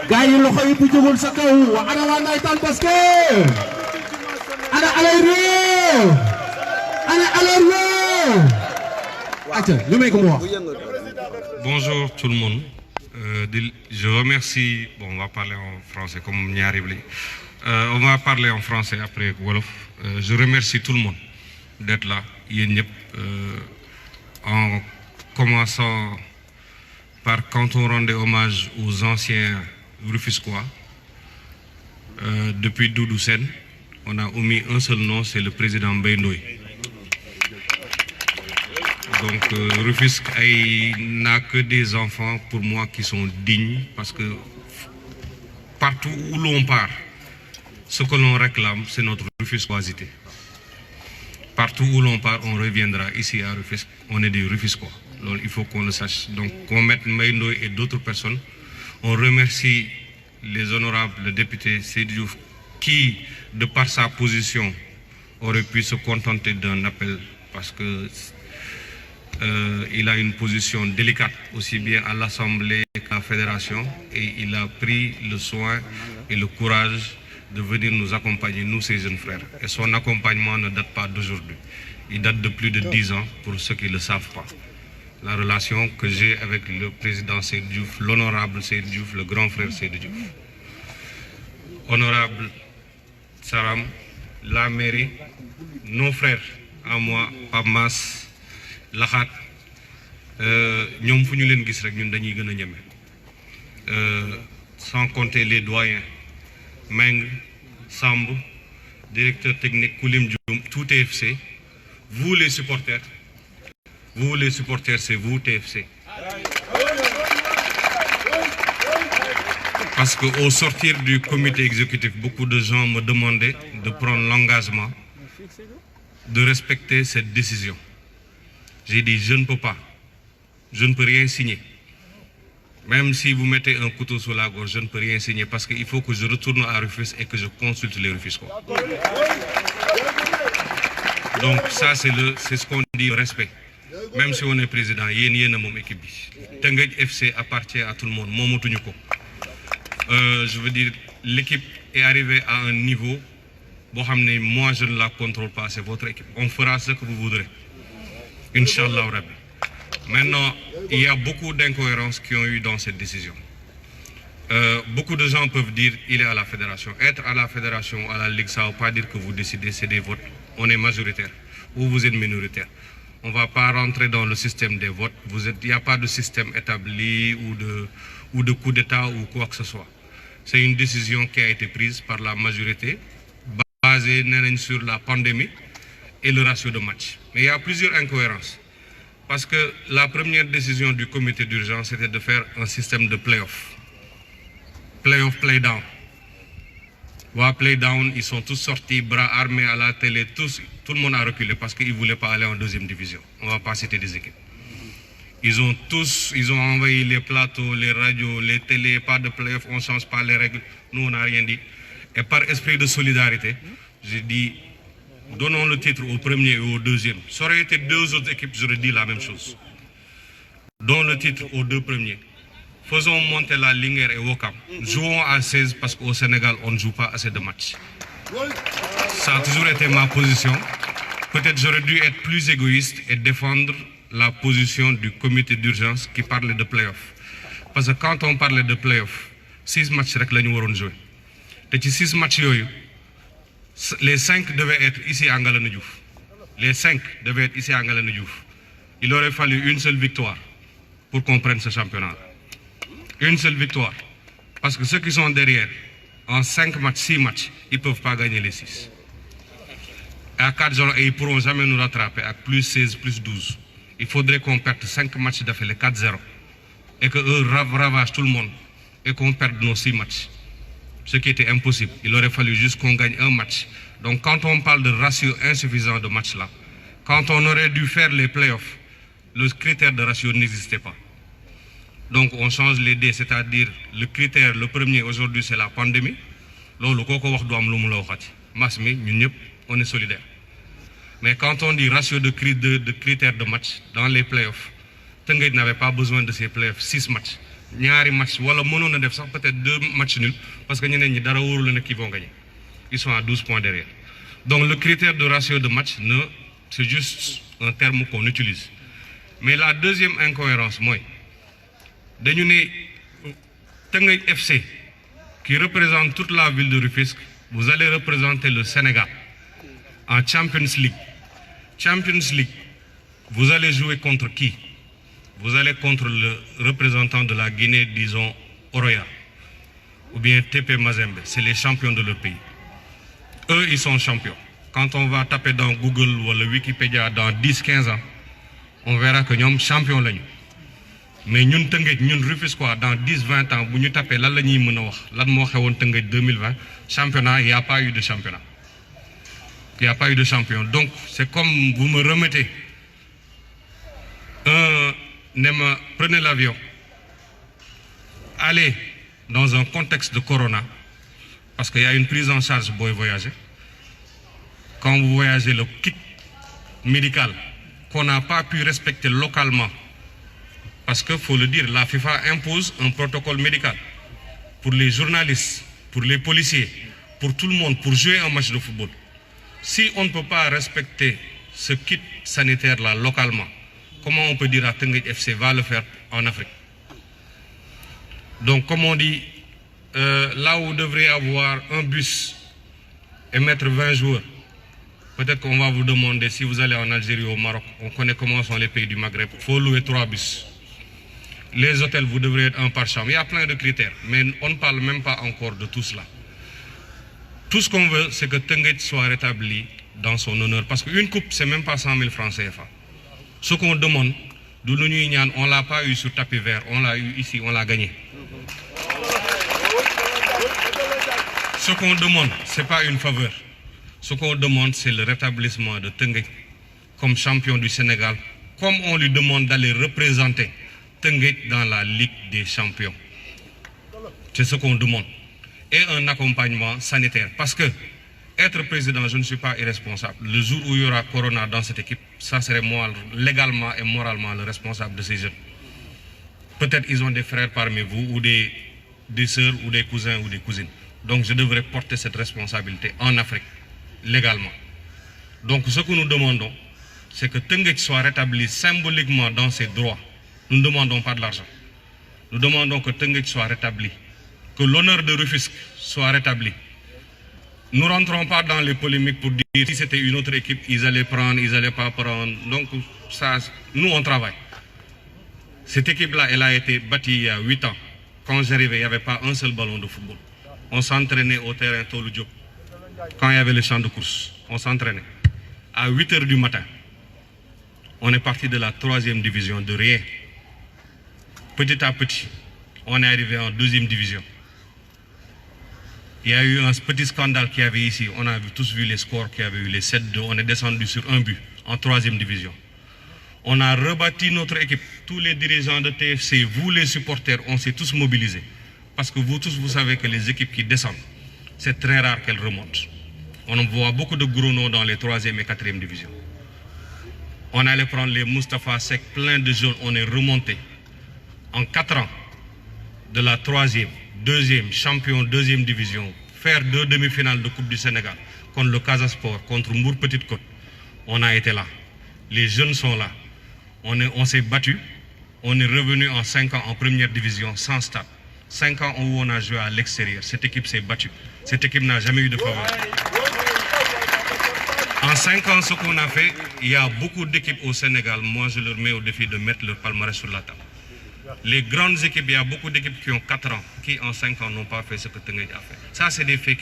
gars yi loxo yi bu jógul sa kaw ana waa nawetaan basket ana alors bonjour tout le monde. Je remercie, bon on va parler en français comme ñaari bi on va parler en français après wolof. Je remercie tout le monde d'être là yéen ñëpp en commençant par quand on rendait hommage aux anciens Rufisquois depuis Doudou Sène, on a omis un seul nom, c'est le président Mbaye Ndoye. Donc Rufisque n'a que des enfants pour moi qui sont dignes parce que partout où l'on part, ce que l'on réclame, c'est notre Rufisquoisité. Partout où l'on part, on reviendra ici à Rufisque, on est des Rufisquois. Donc, il faut qu'on le sache. Donc qu'on mette Mbaye Ndoye et d'autres personnes. On remercie les honorables, le député Seydou Diouf, qui, de par sa position, aurait pu se contenter d'un appel parce que il a une position délicate aussi bien à l'Assemblée qu'à la Fédération et il a pris le soin et le courage de venir nous accompagner, nous ses jeunes frères. Et son accompagnement ne date pas d'aujourd'hui. Il date de plus de 10 ans pour ceux qui ne le savent pas. La relation que j'ai avec le président Seydou Diouf, l'honorable Seydou Diouf, le grand frère Seydou Diouf. Honorable Saram, la mairie, nos frères, à moi, Pape Mass, Laxaat ñoom fu ñu leen gis rek ñun dañuy gën a ñeme sans compter les doyens Meng, Samb, directeur technique Koulim Dioum, tout TFC, vous les supporters, c'est vous TFC. Parce qu'au sortir du comité exécutif, beaucoup de gens me demandaient de prendre l'engagement de respecter cette décision. J'ai dit, je ne peux pas. Je ne peux rien signer. Même si vous mettez un couteau sur la gorge, je ne peux rien signer parce qu'il faut que je retourne à Rufisque et que je consulte les Rufisquois. Donc ça, c'est ce qu'on dit, le respect. Même si on est président, yéen a mon équipe. Teungueth FC appartient à tout le monde. Je veux dire, l'équipe est arrivée à un niveau, moi je ne la contrôle pas, c'est votre équipe. On fera ce que vous voudrez. Inch'Allah Rabbi. Maintenant, il y a beaucoup d'incohérences qui ont eu dans cette décision. Beaucoup de gens peuvent dire il est à la fédération. Être à la fédération, à la ligue, ça ne veut pas dire que vous décidez, c'est des votes. On est majoritaire ou vous êtes minoritaire. On ne va pas rentrer dans le système des votes. Il n'y a pas de système établi ou de coup d'État ou quoi que ce soit. C'est une décision qui a été prise par la majorité, basée sur la pandémie et le ratio de match. Mais il y a plusieurs incohérences. Parce que la première décision du comité d'urgence, c'était de faire un système de play-off. Play-off, play-down. Play-down, ils sont tous sortis, bras armés à la télé, tout le monde a reculé parce qu'ils ne voulaient pas aller en deuxième division. On ne va pas citer des équipes. Ils ont envahi les plateaux, les radios, les télés, pas de play-off, on ne change pas les règles. Nous, on n'a rien dit. Et par esprit de solidarité, j'ai dit, donnons le titre au premier et au deuxième. Ça aurait été deux autres équipes, j'aurais dit la même chose. Donnons le titre aux deux premiers. Faisons monter la Linguère et Ouakam. Jouons à 16 parce qu'au Sénégal, on ne joue pas assez de matchs. Ça a toujours été ma position. Peut-être j'aurais dû être plus égoïste et défendre la position du comité d'urgence qui parlait de play-off. Parce que quand on parlait de play-off, 6 matchs rek la ñu waroon jouer. Et ci 6 matchs yooyu, les 5 devaient être ici à Ngalandou Diouf. Les 5 devaient être ici à Ngalandou Diouf. Il aurait fallu une seule victoire pour qu'on prenne ce championnat. Une seule victoire. Parce que ceux qui sont derrière, en 5 matchs, 6 matchs, ils ne peuvent pas gagner les 6. À 4 jours, et ils ne pourront jamais nous rattraper à plus 16, plus 12. Il faudrait qu'on perde 5 matchs d'affilée, 4-0. Et qu'eux ravagent tout le monde. Et qu'on perde nos 6 matchs. Ce qui était impossible. Il aurait fallu juste qu'on gagne un match. Donc quand on parle de ratio insuffisant de matchs là, quand on aurait dû faire les playoffs, le critère de ratio n'existait pas. Donc on change les dés, c'est-à-dire le critère, le premier aujourd'hui c'est la pandémie. Lolo koko wax do am lu mu la waxati. Mas mi ñun ñep on est solidaires. Mais quand on dit ratio de critères de match dans les playoffs, Teungueth n'avait pas besoin de ces playoffs, 6 matchs. ñaari match wala mënoon a def sax peut-être 2 matchs nuls parce que ñeneen ñi dara wóorul na qu'ils vont gagner. Ils sont à 12 points derrière. Donc le critère de ratio de match, c'est juste un terme qu'on utilise. Mais la deuxième incohérence, moi, dañu ne Teungueth FC, qui représente toute la ville de Rufisque, vous allez représenter le Sénégal en Champions League. Champions League, vous allez jouer contre qui? Vous allez contre le représentant de la Guinée, disons Oroya, ou bien TP Mazembe, c'est les champions de leur pays. Eux, ils sont champions. Quand on va taper dans Google ou le Wikipédia dans 10-15 ans, on verra que nous sommes champions. Mais nous, nous Rufisquois, dans 10-20 ans, si nous tapons là, nous 2020, championnat, il n'y a pas eu de championnat. Il n'y a pas eu de champion. Donc, c'est comme vous me remettez prenez l'avion, allez dans un contexte de corona, parce qu'il y a une prise en charge pour voyager. Quand vous voyagez, le kit médical qu'on n'a pas pu respecter localement, parce qu'il faut le dire, la FIFA impose un protocole médical pour les journalistes, pour les policiers, pour tout le monde, pour jouer un match de football. Si on ne peut pas respecter ce kit sanitaire-là localement, comment on peut dire à Teungueth FC va le faire en Afrique? Donc, comme on dit, là où vous devriez avoir un bus et mettre 20 joueurs, peut-être qu'on va vous demander, si vous allez en Algérie ou au Maroc, on connaît comment sont les pays du Maghreb, il faut louer 3 bus. Les hôtels, vous devriez être un par chambre. Il y a plein de critères, mais on ne parle même pas encore de tout cela. Tout ce qu'on veut, c'est que Teungueth soit rétabli dans son honneur. Parce qu'une coupe, c'est même pas 100 000 francs CFA. Ce qu'on demande, on ne l'a pas eu sur tapis vert, on l'a eu ici, on l'a gagné. Ce qu'on demande, ce n'est pas une faveur. Ce qu'on demande, c'est le rétablissement de Teungueth comme champion du Sénégal, comme on lui demande d'aller représenter Teungueth dans la Ligue des champions. C'est ce qu'on demande. Et un accompagnement sanitaire. Parce que être président, je ne suis pas irresponsable. Le jour où il y aura Corona dans cette équipe, ça serait moi légalement et moralement le responsable de ces jeunes. Peut-être ils ont des frères parmi vous, ou des sœurs, ou des cousins, ou des cousines. Donc je devrais porter cette responsabilité en Afrique, légalement. Donc ce que nous demandons, c'est que Teungueth soit rétabli symboliquement dans ses droits. Nous ne demandons pas de l'argent. Nous demandons que Teungueth soit rétabli, que l'honneur de Rufisque soit rétabli. Nous ne rentrons pas dans les polémiques pour dire si c'était une autre équipe, ils allaient prendre, ils n'allaient pas prendre. Donc ça, nous on travaille. Cette équipe-là, elle a été bâtie il y a 8 ans. Quand j'arrivais, il n'y avait pas un seul ballon de football. On s'entraînait au terrain Tolu Diop. Quand il y avait le champ de course, on s'entraînait. À 8 h du matin, on est parti de la 3e division, de rien. Petit à petit, on est arrivé en 2e division. Il y a eu un petit scandale qui avait ici. On a tous vu les scores qui avaient eu les 7-2. On est descendu sur un but en 3e division. On a rebâti notre équipe. Tous les dirigeants de TFC, vous les supporters, on s'est tous mobilisés. Parce que vous tous, vous savez que les équipes qui descendent, c'est très rare qu'elles remontent. On voit beaucoup de gros noms dans les 3e et 4e divisions. On allait prendre les Moustapha Seck, plein de jeunes. On est remonté en 4 ans de la 3e, 2e, champion 2e division, faire 2 demi-finales de Coupe du Sénégal contre le Casa Sport, contre Mbour Petite Côte. On a été là. Les jeunes sont là. On s'est battu. On est revenu en 5 ans en première division sans stade. 5 ans où on a joué à l'extérieur. Cette équipe s'est battue. Cette équipe n'a jamais eu de faveur. En 5 ans, ce qu'on a fait, il y a beaucoup d'équipes au Sénégal. Moi, je leur mets au défi de mettre leur palmarès sur la table. Les grandes équipes, il y a beaucoup d'équipes qui ont 4 ans, qui en 5 ans n'ont pas fait ce que Teungueth a fait. Ça, c'est des faits.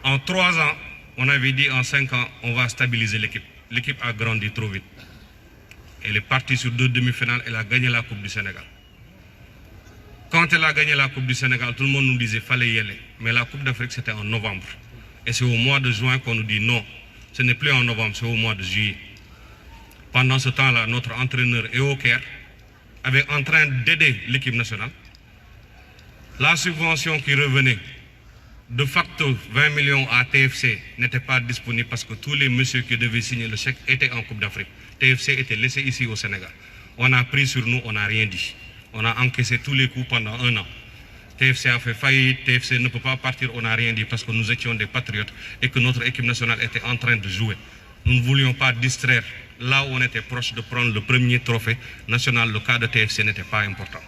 En 3 ans, on avait dit en 5 ans, on va stabiliser l'équipe. L'équipe a grandi trop vite. Elle est partie sur 2 demi-finales, elle a gagné la Coupe du Sénégal. Quand elle a gagné la Coupe du Sénégal, tout le monde nous disait qu'il fallait y aller. Mais la Coupe d'Afrique, c'était en novembre. Et c'est au mois de juin qu'on nous dit non, ce n'est plus en novembre, c'est au mois de juillet. Pendant ce temps-là, notre entraîneur Eo Caire avait en train d'aider l'équipe nationale. La subvention qui revenait, de facto 20 millions à TFC, n'était pas disponible parce que tous les messieurs qui devaient signer le chèque étaient en Coupe d'Afrique. TFC était laissé ici au Sénégal. On a pris sur nous, on n'a rien dit. On a encaissé tous les coups pendant 1 an. TFC a fait faillite, TFC ne peut pas partir, on n'a rien dit parce que nous étions des patriotes et que notre équipe nationale était en train de jouer. Nous ne voulions pas distraire. Là où on était proche de prendre le premier trophée national, le cas de TFC n'était pas important.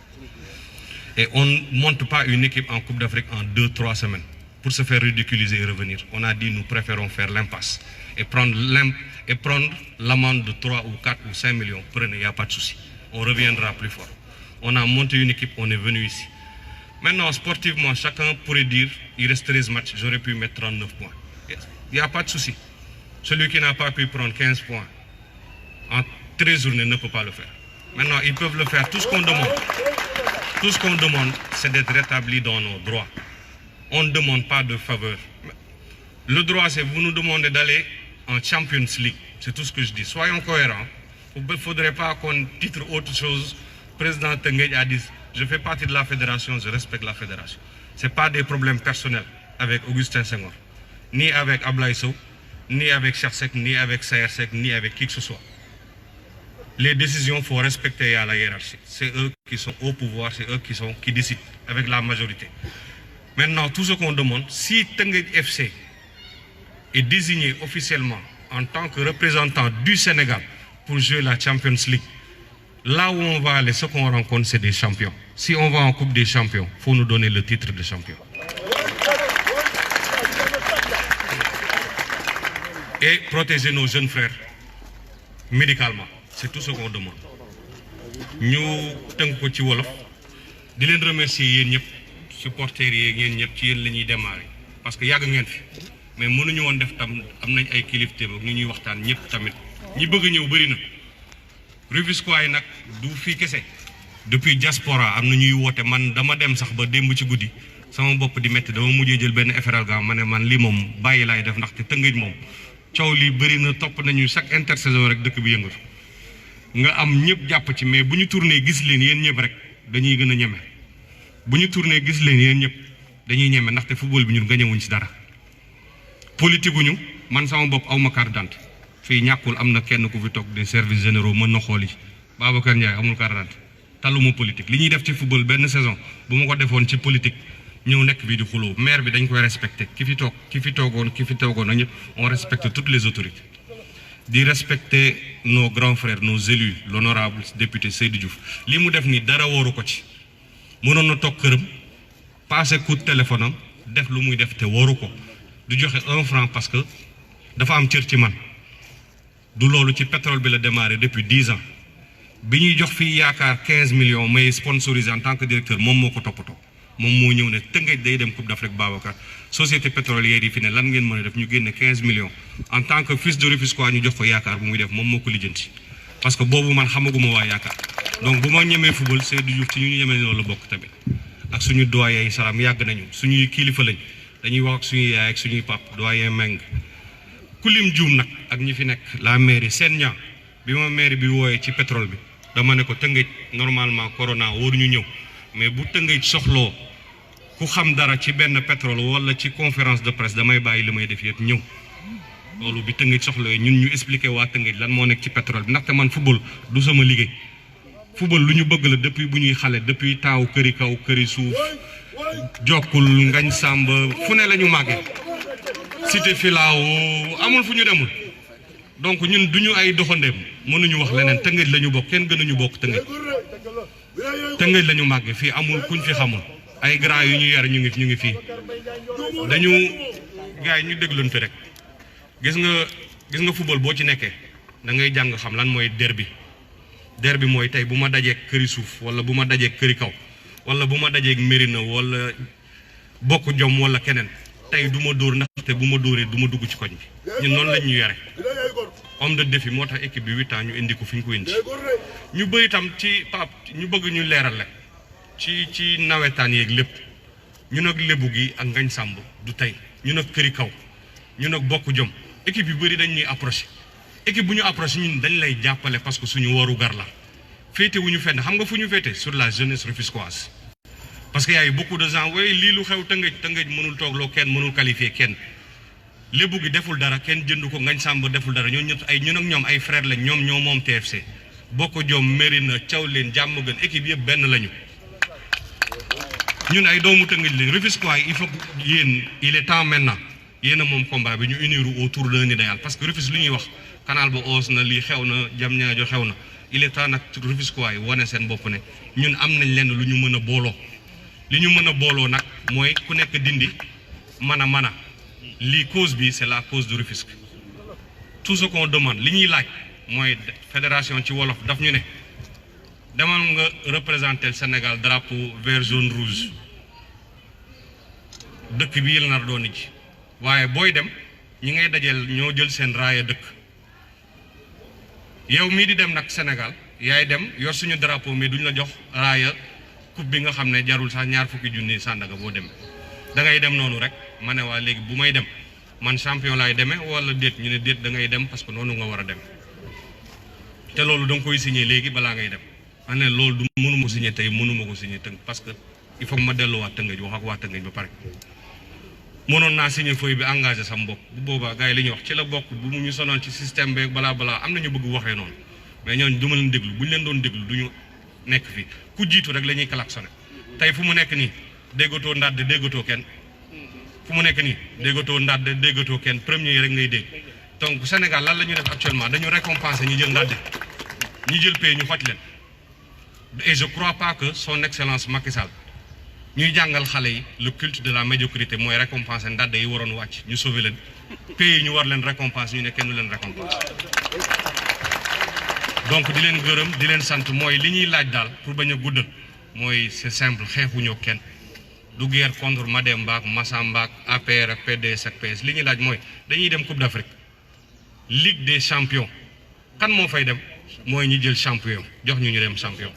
Et on ne monte pas une équipe en Coupe d'Afrique en 2-3 semaines pour se faire ridiculiser et revenir. On a dit nous préférons faire l'impasse et prendre l'amende de 3 ou 4 ou 5 millions. Prenez, il n'y a pas de souci. On reviendra plus fort. On a monté une équipe, on est venu ici. Maintenant, sportivement, chacun pourrait dire il reste 13 matchs, j'aurais pu mettre 39 points. Il n'y a pas de souci. Celui qui n'a pas pu prendre 15 points en 13 journées ne peut pas le faire. Maintenant, ils peuvent le faire. Tout ce qu'on demande, c'est d'être rétabli dans nos droits. On ne demande pas de faveur. Le droit, c'est vous nous demandez d'aller en Champions League. C'est tout ce que je dis. Soyons cohérents. Il ne faudrait pas qu'on titre autre chose. Le président Tenguej a dit, je fais partie de la fédération, je respecte la fédération. Ce n'est pas des problèmes personnels avec Augustin Senghor, ni avec Ablaye Sow, ni avec Chersek, ni avec Sayersek, ni avec qui que ce soit. Les décisions, il faut respecter à la hiérarchie. C'est eux qui sont au pouvoir, c'est eux qui décident avec la majorité. Maintenant, tout ce qu'on demande, si Tenguej FC est désigné officiellement en tant que représentant du Sénégal pour jouer la Champions League, là où on va aller, ce qu'on rencontre, c'est des champions. Si on va en Coupe des Champions, il faut nous donner le titre de champion. Et protéger nos jeunes frères médicalement. C'est tout ce qu'on demande. Nous remercions les supporters et les démarrer. Parce que nous avons mais mënuñu won def tam am nañ ay kilifté bok ñu ñuy waxtaan ñepp tamit ñi bëgg ñëw bari na Rufisquois nak du fi kessé depuis diaspora am na ñuy woté man dama dem sax ba demb ci guddi sama bop di metti dama mujjé jël ben FRL ga mané man li mom bayyi lay def ndax té Tëngéej mom ciow li bari na top nañu chaque intersaison rek dëkk bi yëngatu nga am ñepp japp ci mais buñu tourner gis leen yeen ñepp rek dañuy gëna ñëmé buñu tourner gis leen yeen ñepp dañuy ñëmé ndax té football bi ñun gañewuñ ci dara politique ñu man sama bop awma carte d'identité fi ñakul amna kenn ku fi tok des services généraux mën na xoli Babacar Ndiaye amul carte d'identité taluma politique li ñuy def ci football ben saison bu ma ko defoon ci politique ñew nek bi di xulo maire bi dañ koy respecter ki fi togon ñep on respecte toutes les autorités di respecter nos grands frères nos élus l'honorable député Seydou Diouf li mu def ni dara woru ko ci mënon na tok kërëm passer coup de téléphone am def lu muy def té woru ko du joxe 1 franc parce que dafa am cër ci man du lolu ci pétrole bi la démarré depuis 10 ans biñuy jox fi yaakar 15 millions may sponsorisé en tant que directeur mom moko topato mom mo ñew né Tëngéej day dem Coupe d'Afrique Babacar société pétrolière yi fi né lan ngeen mëna def ñu génné 15 millions en tant que fils de Rufisquois ñu jox ko yaakar bu muy def mom moko lijeenti parce que bobu man xamaguma wa yaakar donc buma ñëmé football Seydou Diouf ci ñu ñëmé lolu bokk tamit ak suñu doyen salam yag nañu suñu kilifa lañ dañuy wax ak suñu yaay ak suñu pap doyen Meng kulim djoum nak ak ñi fi nek la mairie sen ñaa bima mairie bi woyé ci pétrole bi dama né ko Tëngéej normalement corona woru ñu ñëw mais bu Tëngéej soxlo ku xam dara ci ben pétrole wala ci conférence de presse damay bayyi limay def yépp ñëw lolu bi Tëngéej soxlo ñun ñu expliquer wa Tëngéej lan mo nek ci pétrole bi ndax té man football du sama liggéey football lu ñu bëgg la depuis bu ñuy xalé depuis taw këri kaw këri suuf jokul ngañ samba fu ne lañu maggé cité filao amul fu ñu demul donc ñun duñu ay doxandem mënuñu wax leneen Tëngéej lañu bok kenn gënuñu bok Tëngéej lañu maggé fi amul kuñ fi xamul ay grand yu ñu yar ñu ngi fi dañu gaay ñu déglunte rek gis nga football bo ci nekké da ngay jang xam lan moy derby moy tay buma dajé këri suuf wala buma dajé këri kaw wala buma dajé ak Mérina wala bokku jom wala kenen tay duma door ndax té buma dooré duma dugg ci koñ bi ñun non lañ ñu yare homme de défi motax équipe bi 8 ans ñu indi ko fiñ ko indi ñu bëri tam ci pap ñu bëgg ñu léral la ci nawétane yeek lepp ñun ak lebu gi ak ngañ samb du tay ñun ak këri kaw ñun ak bokku jom équipe yu bëri dañ ñuy approcher équipe bu ñu approcher ñun dañ lay jappalé parce que suñu waru gar la fété wuñu fenn xam nga fuñu fété sur la jeunesse rufisquoise parce que y a eu beaucoup de gens way li lu xew Tëngéej mënul togloo kenn mënul qualifier kenn lebu gi deful dara kenn jëndu ko ngañ samb deful dara ñoo ñëpp ay ñun ak ñom ay frère lañ ñom ñoo mom TFC Boko Jom Mérina Thiawlène Diamaguène équipe yëpp benn lañu ñun ay doomu Tëngéej lañ Rufisquois il faut yéen il est temps maintenant yéen a moom combat bi ñu unir autour d'un idéal parce que Rufisque lu ñuy wax canal ba oos na lii xew na Diamniadio xew na il est temps nag Rufisquois yi wane seen bopp ne ñun am nañ lenn lu ñu mën a booloo li ñu mën a booloo nag mooy ku nekk dindi mën a lii cause bi c'est la cause de Rufisque tout ce qu'on demande li ñuy laaj mooy fédération ci wolof daf ñu ne demal nga représenter le Sénégal drapeau vert jaune rouge dëkk bi la nar doon ji waaye booy dem ñi ngay dajeel ñoo jël seen raaya dëkk yow mii di dem nag Sénégal yaay dem yor suñu drapeau mais duñ la jox raaya coupe bi nga xam ne jarul sax ñaar fukki junni Sandaga boo dem da ngay dem noonu rek ma ne waa léegi bu may dem man champion laay demee wala déet ñu ne déet da ngay dem parce que noonu nga war a dem te loolu da nga koy signé léegi balaa ngay dem ma ne loolu du mënuma ko signé tey mënuma ko signé tënk parce que il faut que ma delluwaat Tëngéej wax ak waa Tëngéej ba pare mënoon naa signé feuille bi engagé sam bopp bu boobaa gars yi li ñuy wax ci la bokk bu mu ñu sonal ci système beeg balaa am nañu bëgg waxee noonu mais ñooñu du ma leen déglu bu ñu leen doon déglu du ñu nekk fii ku jiitu rek la ñuy klaxonné tey fu mu nekk nii déggatoo ndàdd déggatoo kenn fu mu nekk nii déggatoo ndàdd déggatoo kenn premier yi rek ngay dégg donc Sénégal lan la ñuy def actuellement dañu récompenser ñi jël ndàdd ñi jël pay ñu xoj leen et je crois pas que son excellence Macky Sall ñuy jàngal xale yi le culte de la médiocrité mooy récompenser ndàdd yi waroon wàcc ñu sauver leen pay yi ñu war leen récompense ñu ne kenn du leen récompense donc di leen gërëm di leen sant mooy li ñuy laaj daal pour bañ a guddal mooy c'est simple xeexuñoo kenn du guerre contre Mademba ak Massamba ak APR ak PDS ak PS li ñuy laaj mooy dañuy dem Coupe d'Afrique Ligue des champions kan moo fay dem mooy ñi jël champion jox ñu dem champion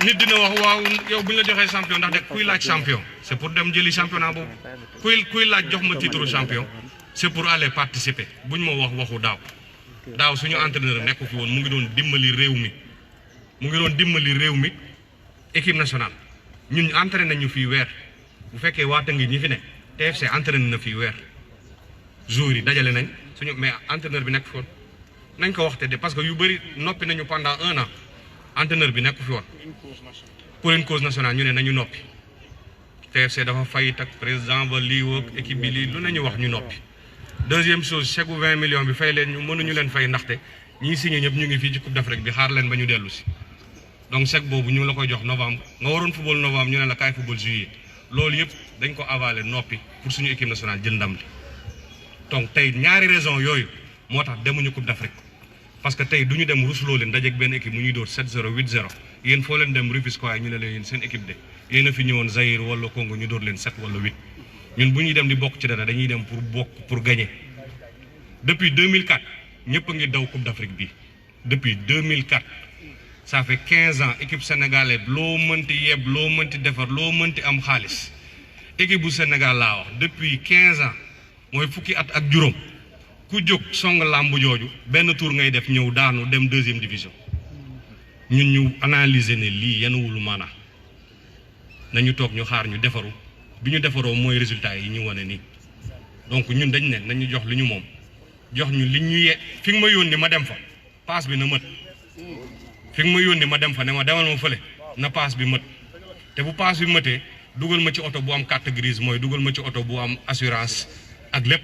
nit dina wax waaw yow bu ñu la joxee champion ndax de kuy laaj champion c'est pour dem jëli championnat boobu kuy laaj jox ma titre champion c'est pour aller participer buñ ma wax waxu daaw suñu entraîneur nekku fi woon mu ngi doon dimbali réew mi équipe nationale ñun entraîné nañu fii weer bu fekkee waa Tëngéej ñi fi ne TFC entraîné na fii weer joueurs yi dajale nañ suñu mais entraîneur bi nekk fi woon nañ ko waxte de parce que yu bëri noppi nañu pendant 1 an entraîneur bi nekk fi woon pour une cause nationale ñu ne nañu noppi TFC dafa fayit ak président ba lii woog équipe bi lii lu nañu wax ñu noppi deuxième chose chèque 20 millions bi fay leen ñu mënuñu leen fay ndaxte ñii signé ñëpp ñu ngi fii ci Coupe d'Afrique bi xaar leen ba ñu dellu si donc chèque boobu ñu la koy jox novembre nga waroon football novembre ñu ne la kaay football juillet loolu yëpp dañ ko avalé noppi pour suñu équipe nationale jël ndam li donc tey ñaari raison yooyu moo tax demuñu Coupe d'Afrique parce que tey du ñu dem rusloo leen dajeeg benn équipe mu ñuy dóor 7-0 8-0 yéen foo leen dem Rufisquois ñu ne leen yéen seen équipe de yéen a fi ñëwoon Zaïre wala Congo ñu dóor leen 7 wala 8 ñun bu ñuy dem di bokk ci dara dañuy dem pour gagner depuis 2004 ñëpp a ngi daw Coupe d'Afrique bi depuis 2004 ça fait 15 ans équipe sénégalaise loo mënti yeb loo mënti defar loo mënti am xaalis équipe bu Sénégal laa wax depuis 15 ans mooy fukki at ak juróom ku jóg song làmb jooju benn tour ngay def ñëw daanu dem 2e division ñun ñu analyser ne lii yenuwul maana nañu toog ñu xaar ñu defaru bi ñu defaroo mooy résultat yi ñu wane nii donc ñun dañ ne nañu jox li ñu moom jox ñu li ñu fi nga ma yónni ma dem fa paas bi na mët fi nga ma yónni ma dem fa ne ma demal ma fële na paas bi mët te bu paas bi mëtee dugal ma ci oto bu am carte grise mooy dugal ma ci oto bu am assurance ak lépp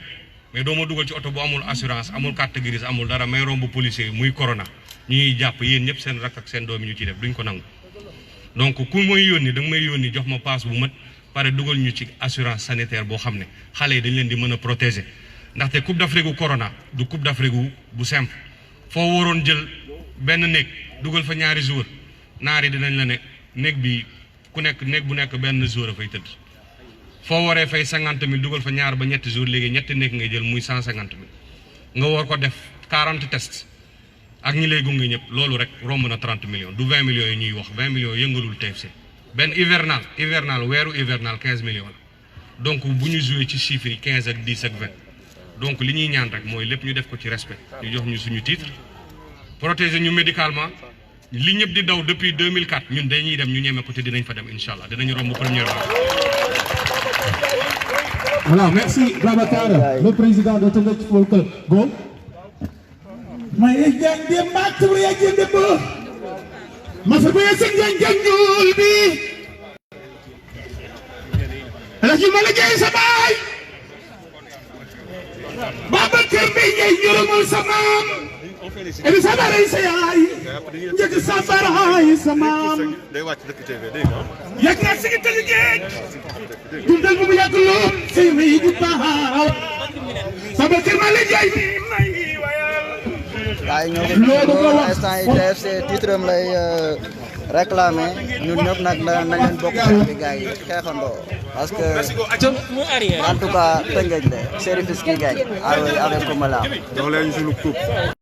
mais doo ma dugal ci oto bu amul assurance amul carte grise amul dara may romb policier yi muy corona ñu ñuy jàpp yéen ñëpp seen rakk ak seen doom yi ñu ciy def duñ ko nangu donc ku may yónni da nga may yónni jox ma paas bu mët pare dugal ñu ci assurance sanitaire boo xam ne xale yi dañ leen di mën a protéger ndaxte Coupe d'Afrique gu corona du Coupe d'Afrique bu simple foo waroon jël benn néeg dugal fa ñaari joueur naar yi dinañ la ne néeg bi ku nekk néeg bu nekk benn joueur a fay tëdd foo waree fay 50 000 dugal fa ñaar ba ñetti jours léegi ñetti néeg ngay jël muy 150 000 nga war ko def 40 tests ak ñi lay gunge ñëpp loolu rek romb na 30 millions du 20 millions yi ñuy wax 20 millions yëngalul TFC benn hivernal weeru hivernal 15 millions la donc bu ñu joué ci chiffres yi 15 ak 10 ak 20 donc li ñuy ñaan rek mooy lépp ñu def ko ci respect ñu jox ñu suñu titre protéger ñu médicalement li ñëpp di daw depuis 2004 ñun dañuy dem ñu ñeme ko te dinañ fa dem incha allah dinañu romb première vague. Voilà, merci Babacar, le président de Teungueth Football Club. Go. ma jang de mat bu ya jende bo ma fa bu ya sen jangul bi ala ci mala jey sa bay baba kër bi ñay ñurumul sa maam ebi sa bare sa yaay jëg sa baraay sa maam day wàcc dëkk TV dégg nga yak na sigi tëgg géej dundal bu mu yàgg lool say may di baaw baba kër mala jey mi may gaay ñoo instant yi TFC titre am lay réclamer ñun ñëpp nag nañ leen bokk bi gaay yi xeexandoo parce que en tout cas Teungueth de Chérif Fiski gagne avec Komala jox leen suñu coupe